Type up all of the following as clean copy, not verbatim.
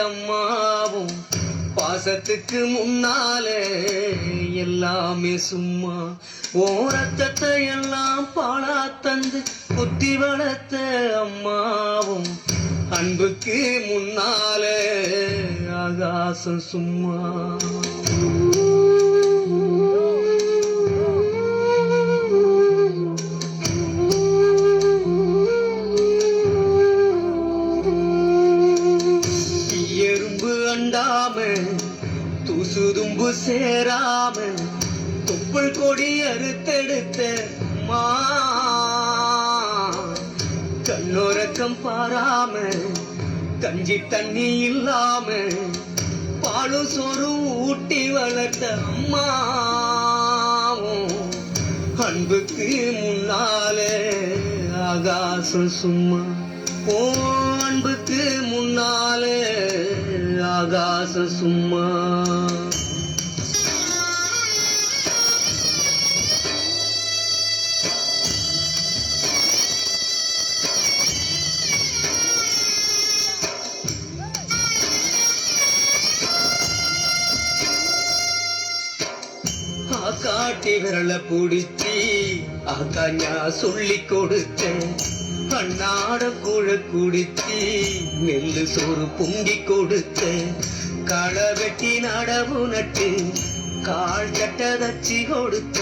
அம்மாவும் பாசத்துக்கு முன்னாலே எல்லாமே சும்மா. ஓ ரத்தத்தை எல்லாம் பாழா தந்து குத்தி வளர்த்த அம்மாவும் அன்புக்கு முன்னாலே ஆகாசம் சும்மா. அண்டாம தூசுதும்பு சேராம தொப்புள் கொடி அறுத்தெடுத்த மா கண்ணோரக்கம் பாராம கஞ்சி தண்ணி இல்லாம பாலும் சோறும் ஊட்டி வளர்த்த அம்மாவும் அன்புக்கு முன்னாலே ஆகாசம் சும்மா. ஓ அன்புக்கு முன்னாலே ஆகாசம் சும்மா. காட்டி விரல பிடிச்சி ஆகாஞா சொல்லி கொடுத்தேன். கண்ணாட கூழ குடிச்சி நெல்லு சோறு பொங்கி கொடுத்த களை வெட்டி நடவு நட்டு கால் கட்டதச்சி கொடுத்த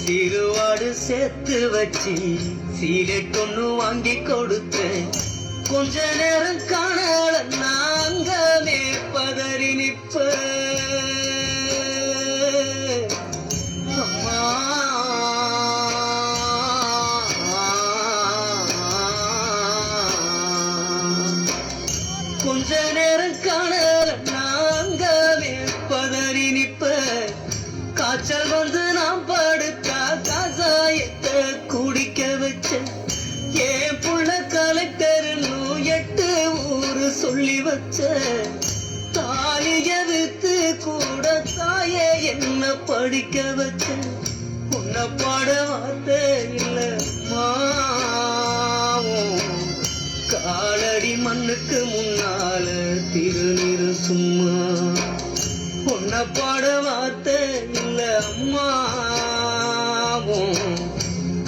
சிறுவாடு சேர்த்து வச்சு சீலெட்டொன்னு வாங்கி கொடுத்த கொஞ்ச நேரம் காணல நாங்கமே பதறி நிற்ப. கொஞ்ச நேரம் காணல நாங்கவே பதறி நிற்ப. காய்ச்சல் வந்து நாம் படுத்தா கசாயத்தை குடிக்க வச்ச ஏன் புள்ள கலெக்டர் 8 ஊரு சொல்லி வச்ச தாலி எதிர்த்து கூட தாயே என்ன படிக்க வச்ச உன்னை பாட வார்த்தை இல்ல காலடி மண்ணுக்கு முன்னால திருநீரு சும்மா. உன்னை பாட வார்த்தை இல்ல அம்மாவும்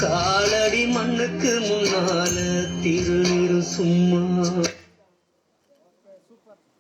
காலடி மண்ணுக்கு முன்னால திருநீரு சும்மா.